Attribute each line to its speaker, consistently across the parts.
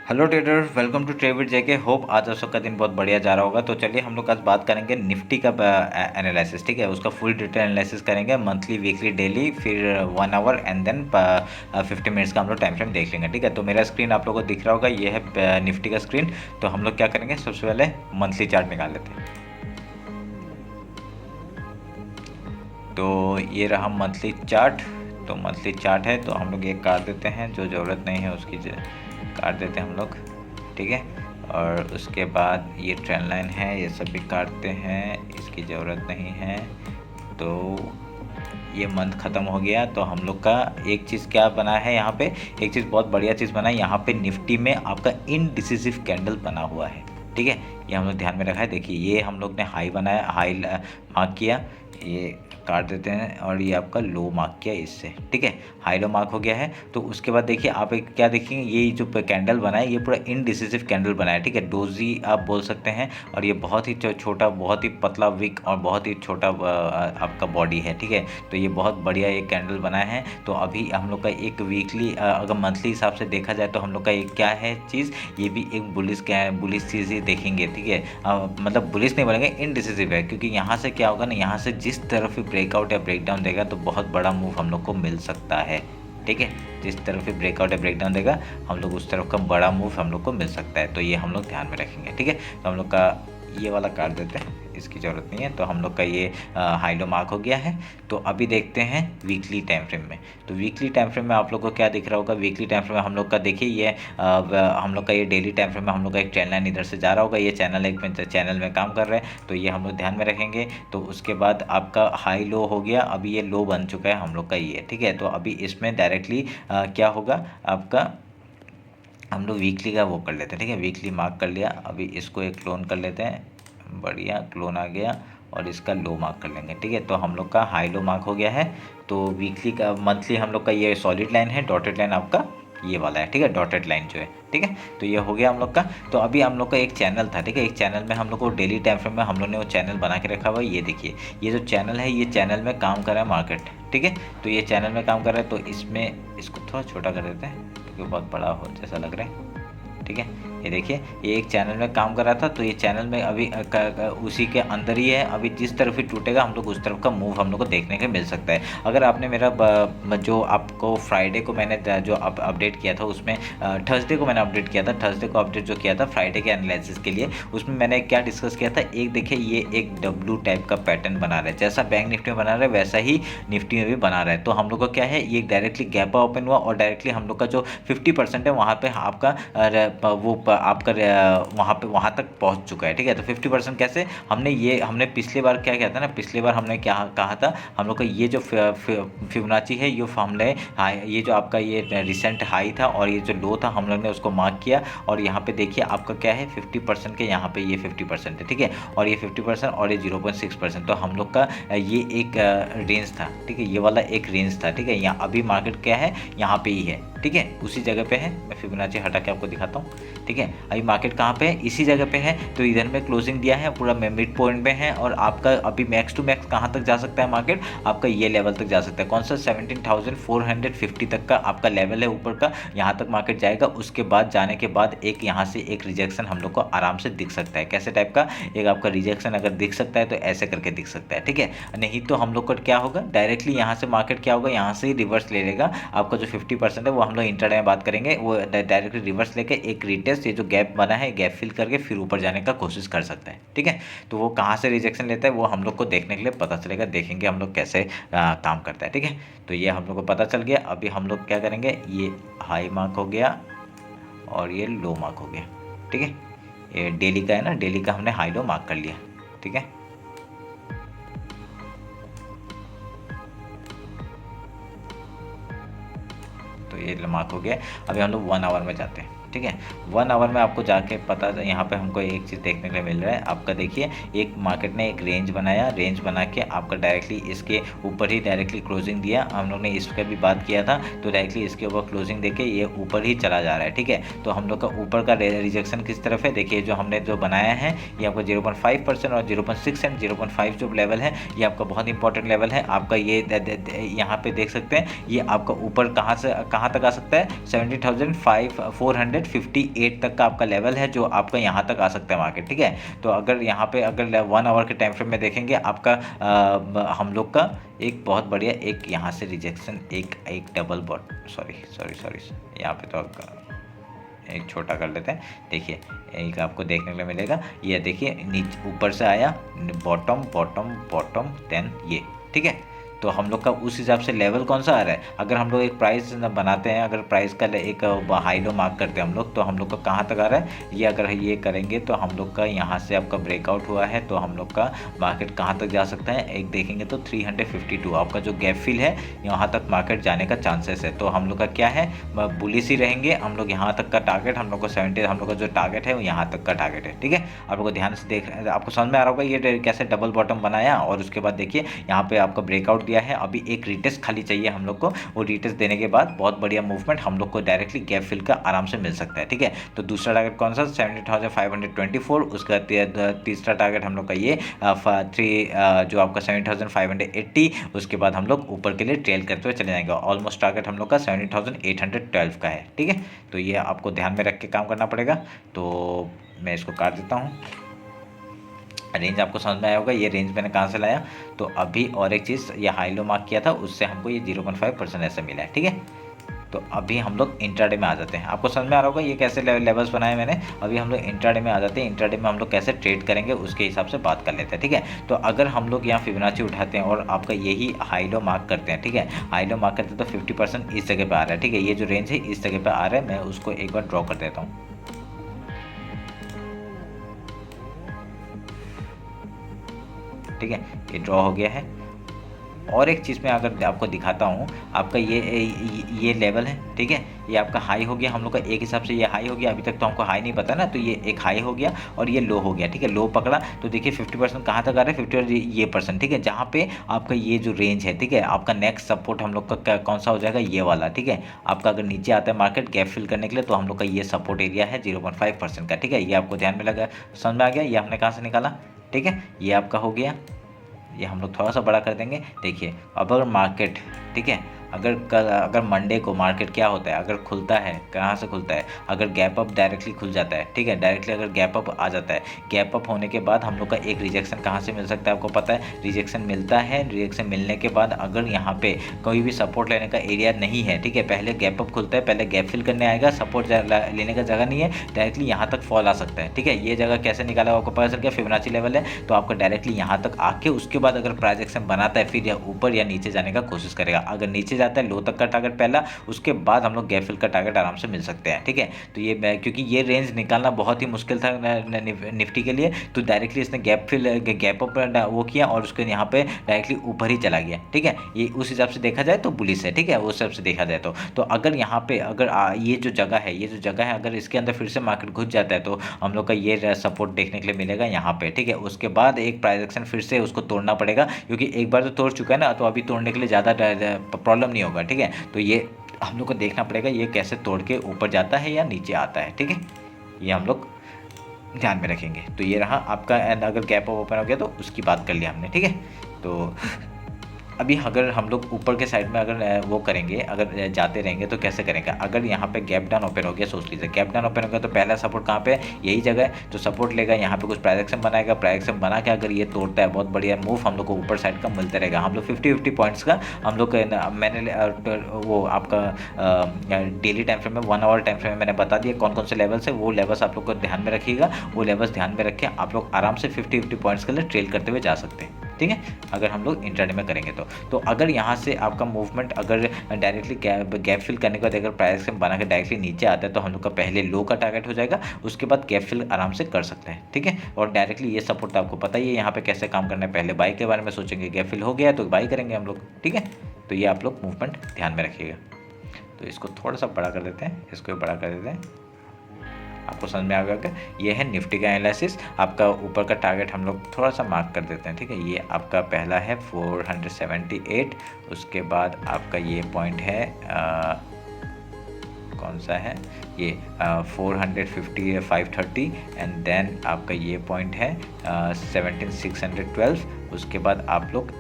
Speaker 1: Hello trader, welcome to trade with JK. Hope आज आप सबका दिन बहुत बढ़िया जा रहा होगा। तो चलिए हम लोग आज बात करेंगे निफ्टी का एनालिसिस। ठीक है, उसका फुल डिटेल एनालिसिस करेंगे, मंथली, वीकली, डेली, फिर 1 आवर एंड देन 50 मिनट्स का हम लोग टाइम फ्रेम देख लेंगे। ठीक है, तो मेरा स्क्रीन आप लोगों को दिख रहा होगा, ये है निफ्टी का स्क्रीन। तो हम लोग क्या करेंगे, सबसे पहले मंथली चार्ट निकाल लेते हैं। तो ये रहा मंथली चार्ट। तो मंथली चार्ट है, तो हम लोग ये काट देते हैं, जो ज़रूरत नहीं है उसकी काट देते हैं हम लोग। ठीक है, और उसके बाद ये ट्रेंड लाइन है, ये सब भी काटते हैं, इसकी ज़रूरत नहीं है। तो ये मंथ ख़त्म हो गया। तो हम लोग का एक चीज़ क्या बना है यहाँ पे, एक चीज़ बहुत बढ़िया चीज़ बना है यहाँ पे, निफ्टी में आपका इनडिसिसिव कैंडल बना हुआ है। ठीक है, ये हम लोग ध्यान में रखा है। देखिए, ये हम लोग ने हाई बनाया, हाई मार्क किया, ये काट देते हैं, और ये आपका लो मार्क किया इससे। ठीक है, हाई लो मार्क हो गया है। तो उसके बाद देखिए आप एक क्या देखेंगे, ये जो कैंडल बना है ये पूरा इनडिसिसिव कैंडल बना है। ठीक है, डोजी आप बोल सकते हैं, और ये बहुत ही छोटा, बहुत ही पतला विक और बहुत ही छोटा आपका बॉडी है। ठीक है, तो ये बहुत बढ़िया एक कैंडल बना है। तो अभी हम लोग का एक वीकली अगर मंथली हिसाब से देखा जाए तो हम लोग का एक क्या है चीज़, ये भी एक बुलिश चीज़ ही देखेंगे। ठीक है, मतलब बुलिश नहीं बोलेंगे, इनडिसिसिव है, क्योंकि यहाँ से क्या होगा ना, यहाँ से जिस तरफ भी ब्रेकआउट या ब्रेकडाउन देगा तो बहुत बड़ा मूव हम लोग को मिल सकता है। ठीक है, जिस तरफ भी ब्रेकआउट या ब्रेकडाउन देगा हम लोग उस तरफ का बड़ा मूव हम लोग को मिल सकता है। तो ये हम लोग ध्यान में रखेंगे। ठीक है, तो हम लोग का ये वाला काट देते हैं, इसकी ज़रूरत नहीं है। तो हम लोग का ये हाई लो मार्क हो गया है। तो अभी देखते हैं वीकली टाइम फ्रेम में। तो वीकली टाइम फ्रेम में आप लोग को क्या दिख रहा होगा, वीकली टाइम फ्रेम में हम लोग का देखिए, ये हम लोग का ये डेली टाइम फ्रेम में हम लोग का एक ट्रेंड लाइन इधर से जा रहा होगा, ये चैनल में काम कर रहा है। तो ये हम लोग ध्यान में रखेंगे। तो उसके बाद आपका हाई लो हो गया, अभी ये लो बन चुका है हम लोग का ये। ठीक है, तो अभी इसमें डायरेक्टली क्या होगा आपका, हम लोग वीकली का वो कर लेते हैं। ठीक है, वीकली मार्क कर लिया, अभी इसको एक क्लोन कर लेते हैं, बढ़िया क्लोन आ गया, और इसका लो मार्क कर लेंगे। ठीक है, तो हम लोग का हाई लो मार्क हो गया है। तो वीकली का, मंथली हम लोग का ये सॉलिड लाइन है, डॉटेड लाइन आपका ये वाला है। ठीक है, डॉटेड लाइन जो है। ठीक है, तो ये हो गया हम लोग का। तो अभी हम लोग का एक चैनल था। ठीक है, एक चैनल में हम लोग को डेली टाइम फ्रेम में हम लोग ने वो चैनल बना के रखा हुआ है। ये देखिए, ये जो चैनल है, ये चैनल में काम कर रहा है मार्केट। ठीक है, तो ये चैनल में काम कर रहा है, तो इसमें इसको थोड़ा छोटा कर देते हैं क्योंकि बहुत बड़ा हो जैसा लग रहा है। ठीक है, ये देखिए, ये एक चैनल में काम कर रहा था, तो ये चैनल में अभी उसी के अंदर ही है। अभी जिस तरफ ही टूटेगा हम लोग उस तरफ का मूव हम लोग को देखने को मिल सकता है। अगर आपने मेरा जो आपको फ्राइडे को मैंने जो अपडेट किया था, उसमें थर्सडे को मैंने अपडेट किया था, थर्सडे को अपडेट जो किया था फ्राइडे के एनालिसिस के लिए, उसमें मैंने क्या डिस्कस किया था, एक देखिए ये एक डब्ल्यू टाइप का पैटर्न बना रहा है, जैसा बैंक निफ्टी में बना रहा है वैसा ही निफ्टी में भी बना रहा है। तो हम लोग का क्या है, ये डायरेक्टली गैप ओपन हुआ, और डायरेक्टली हम लोग का जो 50% है वहाँ पे आपका वो आपका वहाँ तक पहुँच चुका है। ठीक है, तो 50% कैसे, हमने पिछली बार क्या किया था ना, पिछली बार हमने क्या कहा था, हम लोग का ये जो फिबोनाची है, ये हमने ये जो आपका ये रिसेंट हाई था और ये जो लो था, हम लोग ने उसको मार्क किया। और यहाँ पे देखिए आपका क्या है, 50% के यहाँ पे ये 50% है। ठीक है, और ये 50% और ये 0.6%। तो हम लोग का ये एक रेंज था। ठीक है, ये वाला एक रेंज था। ठीक है, यहाँ अभी मार्केट क्या है, यहाँ पे ही है। ठीक है, उसी जगह पे है, मैं फिबोनाची हटा के आपको दिखाता हूँ। ठीक है, अभी मार्केट कहाँ पे है, इसी जगह पे है। तो इधर में क्लोजिंग दिया है, पूरा मिड पॉइंट में है, और आपका अभी मैक्स टू मैक्स कहाँ तक जा सकता है मार्केट, आपका ये लेवल तक जा सकता है। कौन सा, 17,450 तक का आपका लेवल है ऊपर का, यहाँ तक मार्केट जाएगा। उसके बाद जाने के बाद एक यहाँ से एक रिजेक्शन हम लोग को आराम से दिख सकता है। कैसे टाइप का, एक आपका रिजेक्शन अगर दिख सकता है तो ऐसे करके दिख सकता है। ठीक है, नहीं तो हम लोग का क्या होगा, डायरेक्टली यहाँ से मार्केट क्या होगा, यहाँ से ही रिवर्स ले लेगा। आपका जो 50% है वो हम लोग इंटरडे में बात करेंगे, वो डायरेक्टली रिवर्स लेके एक रिटेस्ट, ये जो गैप बना है गैप फिल करके फिर ऊपर जाने का कोशिश कर सकता है। ठीक है, तो वो कहाँ से रिजेक्शन लेता है वो हम लोग को देखने के लिए पता चलेगा, देखेंगे हम लोग कैसे काम करता है। ठीक है, तो ये हम लोग को पता चल गया। अभी हम लोग क्या करेंगे, ये हाई मार्क हो गया और ये लो मार्क हो गया। ठीक है, ये डेली का है ना, डेली का हमने हाई लो मार्क कर लिया। ठीक है, तो ये मार्क हो गया। अभी हम लोग 1 आवर में जाते हैं। ठीक है, 1 आवर में आपको जाके पता, यहाँ पे हमको एक चीज़ देखने के लिए मिल रहा है। आपका देखिए, एक मार्केट ने एक रेंज बनाया, रेंज बना के आपका डायरेक्टली इसके ऊपर ही डायरेक्टली क्लोजिंग दिया। हम लोग ने इसका भी बात किया था, तो डायरेक्टली इसके ऊपर क्लोजिंग देके ये ऊपर ही चला जा रहा है। ठीक है, तो हम लोग का ऊपर का रिजेक्शन किस तरफ है, देखिए जो हमने जो बनाया है ये आपका 0.5% और 0.6 एंड 0.5 जो लेवल है ये आपका बहुत इंपॉर्टेंट लेवल है आपका। ये यहाँ पे देख सकते हैं, ये आपका ऊपर कहाँ से कहाँ तक आ सकता है, 17,450 358 तक का आपका लेवल है जो आपका यहाँ तक आ सकता है मार्केट, ठीक है। तो अगर यहाँ पे अगर 1 आवर के टाइम फ्रेम में देखेंगे आपका हम लोग का एक बहुत बढ़िया एक यहाँ से रिजेक्शन एक डबल बॉट सॉरी यहाँ पे तो एक छोटा कर लेते हैं। देखिए एक आपको देखने के लिए मिलेगा, ये देखिए नीचे ऊपर से आया बॉटम बॉटम बॉटम देन ये, ठीक है। तो हम लोग का उस हिसाब से लेवल कौन सा आ रहा है। अगर हम लोग एक प्राइस बनाते हैं, अगर प्राइस का एक हाई लो मार्क करते हैं हम लोग, तो हम लोग का कहाँ तक आ रहा है ये, अगर ये करेंगे तो हम लोग का यहाँ से आपका ब्रेकआउट हुआ है तो हम लोग का मार्केट कहाँ तक जा सकता है, एक देखेंगे तो 352 आपका जो गैप फिल है यहाँ तक मार्केट जाने का चांसेस है। तो हम लोग का क्या है, बुलिश ही रहेंगे हम लोग। यहाँ तक का टारगेट हम लोग को 70, हम लोग का जो टारगेट है वो यहाँ तक का टारगेट है, ठीक है। आप लोग को ध्यान से देख, आपको समझ में आ रहा होगा ये कैसे डबल बॉटम बनाया, और उसके बाद देखिए यहाँ पे आपका ब्रेकआउट दिया है। अभी एक रिटेस्ट खाली चाहिए हम लोग को, वो रिटेस्ट देने के बाद बहुत बढ़िया मूवमेंट हम लोग को डायरेक्टली गैप फिल का आराम से मिल सकता है, ठीक है। तो दूसरा टारगेट कौन सा, 70,524, उसका तीसरा टारगेट हम लोग का ये जो आपका 70,580, उसके बाद हम लोग ऊपर के लिए ट्रेल करते हुए चले जाएंगे। ऑलमोस्ट टारगेट हम लोग का 70,812 का है, ठीक है। तो ये आपको ध्यान में रख के काम करना पड़ेगा। तो मैं इसको काट देता हूँ। रेंज आपको समझ में आया होगा, ये रेंज मैंने कहाँ से लाया, तो अभी और एक चीज़ ये हाई लो मार्क किया था उससे हमको ये 0.5% ऐसा मिला है, ठीक है। तो अभी हम लोग इंट्राडे में आ जाते हैं। आपको समझ में आ रहा होगा ये कैसे लेवल्स बनाए मैंने। अभी हम लोग इंट्राडे में आ जाते हैं। इंट्राडे में हम लोग कैसे ट्रेड करेंगे उसके हिसाब से बात कर लेते हैं, ठीक है। तो अगर हम लोग यहाँ फिबोनाची उठाते हैं और आपका यही हाई लो मार्क करते हैं, ठीक है, हाई लो मार्क करते हैं तो 50% इस जगह पर आ रहा है, ठीक है। ये जो रेंज है इस जगह पर आ रहा है, मैं उसको एक बार ड्रॉ कर देता हूँ, ठीक है। ये ड्रॉ हो गया है। और एक चीज़ मैं अगर आपको दिखाता हूँ, आपका ये लेवल है, ठीक है, ये आपका हाई हो गया हम लोग का, एक हिसाब से ये हाई हो गया। अभी तक तो हमको हाई नहीं पता ना, तो ये एक हाई हो गया और ये लो हो गया, ठीक है। लो पकड़ा तो देखिए 50% कहाँ तक आ रहा है, 50 ये परसेंट, ठीक है। जहाँ पे आपका ये जो रेंज है, ठीक है, आपका नेक्स्ट सपोर्ट हम लोग का कौन सा हो जाएगा, ये वाला, ठीक है। आपका अगर नीचे आता है मार्केट गैप फिल करने के लिए तो हम लोग का ये सपोर्ट एरिया है 0.5% का, ठीक है। ये आपको ध्यान में लगा, समझ में आ गया, ये हमने कहाँ से निकाला, ठीक है। ये आपका हो गया, ये हम लोग थोड़ा सा बड़ा कर देंगे। देखिए अब अगर मार्केट, ठीक है, अगर मंडे को मार्केट क्या होता है, अगर खुलता है, कहाँ से खुलता है, अगर गैप अप डायरेक्टली खुल जाता है, ठीक है, डायरेक्टली अगर गैप अप आ जाता है, गैप अप होने के बाद हम लोग का एक रिजेक्शन कहाँ से मिल सकता है, आपको पता है, रिजेक्शन मिलता है। रिजेक्शन मिलने के बाद अगर यहाँ पे कोई भी सपोर्ट लेने का एरिया नहीं है, ठीक है, पहले गैप अप खुलता है, पहले गैप फिल करने आएगा, सपोर्ट लेने का जगह नहीं है, डायरेक्टली यहाँ तक फॉल आ सकता है, ठीक है। ये जगह कैसे निकाला आपको पता चल गया, फिबोनाची लेवल है, तो आपको डायरेक्टली यहाँ तक आके उसके बाद अगर प्राइस एक्शन बनाता है फिर या ऊपर या नीचे जाने का कोशिश करेगा। अगर नीचे जाता है लो तक का टारगेट पहला, उसके बाद हम लोग गैप फिल का टारगेट आराम से मिल सकते हैं, ठीक है। तो ये क्योंकि ये रेंज निकालना बहुत ही मुश्किल था निफ्टी के लिए, तो डायरेक्टली इसने गैप अप वो किया और उसके यहाँ पे डायरेक्टली ऊपर ही चला गया, ठीक है। ये उस हिसाब से देखा जाए तो बुलिश है, ठीक है, उस हिसाब से देखा जाए तो अगर यहाँ पे अगर ये जो जगह है अगर इसके अंदर फिर से मार्केट घुस जाता है तो हम लोग का ये सपोर्ट देखने के लिए मिलेगा यहाँ पे, ठीक है। उसके बाद एक प्राइस एक्शन फिर से उसको तोड़ना पड़ेगा, क्योंकि एक बार तो तोड़ चुका है ना, तो अभी तोड़ने के लिए ज़्यादा प्रॉब्लम नहीं होगा, ठीक है। तो ये हम लोग को देखना पड़ेगा ये कैसे तोड़ के ऊपर जाता है या नीचे आता है, ठीक है, ये हम लोग ध्यान में रखेंगे। तो ये रहा आपका, एंड अगर गैप ओपन हो गया तो उसकी बात कर लिया हमने, ठीक है। तो अभी अगर हम लोग ऊपर के साइड में अगर वो करेंगे, अगर जाते रहेंगे तो कैसे करेंगे, अगर यहाँ पे गैप डाउन ओपन हो गया, सोच लीजिए गैप डाउन ओपन हो गया तो पहला सपोर्ट कहाँ पे है, यही जगह है, तो सपोर्ट लेगा, यहाँ पे कुछ प्राइस एक्शन बनाएगा, प्राइस एक्शन बना के अगर ये तोड़ता है बहुत बढ़िया मूव हम लोग को ऊपर साइड का मिलता रहेगा। हम लोग 50 पॉइंट्स का हम लोग मैंने वो आपका डेली टाइम फ्रेम में 1 आवर टाइम फ्रेम में मैंने बता दिया कौन कौन से लेवल्स है, वो लेवल्स आप लोग को ध्यान में रखिएगा, वो लेवल्स ध्यान में रखें, आप लोग आराम से 50 पॉइंट्स के लिए ट्रेल करते हुए जा सकते हैं, ठीक है, अगर हम लोग इंट्राडे में करेंगे तो अगर यहाँ से आपका मूवमेंट अगर डायरेक्टली गैप फिल करने के बाद अगर प्राइस एक्शन बना के डायरेक्टली नीचे आता है तो हम लोग का पहले लो का टारगेट हो जाएगा, उसके बाद गैप फिल आराम से कर सकते हैं, ठीक है। और डायरेक्टली ये सपोर्ट आपको पता ही है यहाँ पे कैसे काम करना है, पहले बाई के बारे में सोचेंगे, गैप फिल हो गया तो बाई करेंगे हम लोग, ठीक है। तो ये आप लोग मूवमेंट ध्यान में रखिएगा। तो इसको थोड़ा सा बड़ा कर देते हैं, इसको बड़ा कर देते हैं, आपको समझ में आ गया। ये है निफ्टी का एनालिसिस। आपका ऊपर का टारगेट हम लोग थोड़ा सा मार्क कर देते हैं, ठीक है। ये आपका पहला है 478, उसके बाद आपका ये पॉइंट है कौन सा है, ये 450 530, एंड देन आपका ये पॉइंट है 17612। उसके बाद आप लोग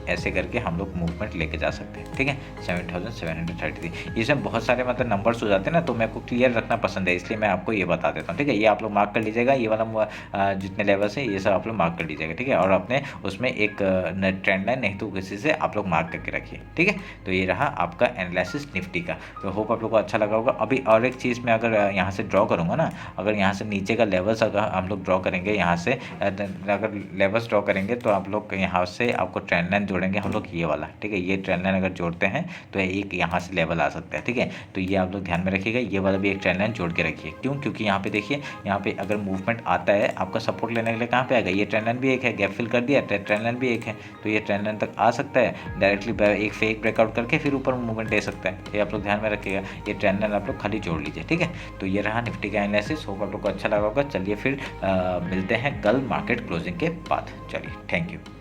Speaker 1: ऐसे करके हम लोग मूवमेंट लेके जा सकते हैं, ठीक है। 7733 इसमें बहुत सारे मतलब नंबर्स हो जाते हैं ना, तो मेरे को क्लियर रखना पसंद है, इसलिए मैं आपको ये बता देता हूँ, ठीक है। ये आप लोग मार्क कर लीजिएगा, ये वाला जितने लेवल्स हैं ये सब आप लोग मार्क कर लीजिएगा, ठीक है। और अपने उसमें एक ट्रेंड लाइन नहीं तो किसी से आप लोग मार्क करके रखिए, ठीक है। तो ये रहा आपका एनालिसिस निफ्टी का। तो होप आप लोग को अच्छा लगा होगा। अभी और एक चीज़ मैं अगर यहाँ से ड्रॉ करूँगा ना, अगर यहाँ से नीचे का लेवल्स अगर हम लोग ड्रॉ करेंगे यहाँ से, अगर लेवल्स ड्रॉ करेंगे तो आप लोग यहाँ से आपको ट्रेंड लाइन जोड़ेंगे हम लोग ये वाला, ठीक है। ये ट्रेंड लाइन अगर जोड़ते हैं तो एक यहाँ से लेवल आ सकता है, ठीक है। तो ये आप लोग ध्यान में रखिएगा, ये वाला भी एक ट्रेंड लाइन जोड़ के रखिए। क्यों? क्योंकि यहाँ पे देखिए, यहाँ पे अगर मूवमेंट आता है आपका सपोर्ट लेने के लिए कहाँ पे आएगा, ये ट्रेंड लाइन भी एक है, गैप फिल कर दिया, ट्रेंड लाइन भी एक है, तो ये ट्रेंड लाइन तक आ सकता है डायरेक्टली, एक फेक ब्रेकआउट करके फिर ऊपर मूवमेंट दे सकता है। ये आप लोग ध्यान में रखिएगा, ये ट्रेंड लाइन आप लोग खाली जोड़ लीजिए, ठीक है। तो ये रहा निफ्टी का एनालिसिस। होप आप लोग को अच्छा लगा होगा। चलिए फिर मिलते हैं कल मार्केट क्लोजिंग के बाद। चलिए, थैंक यू।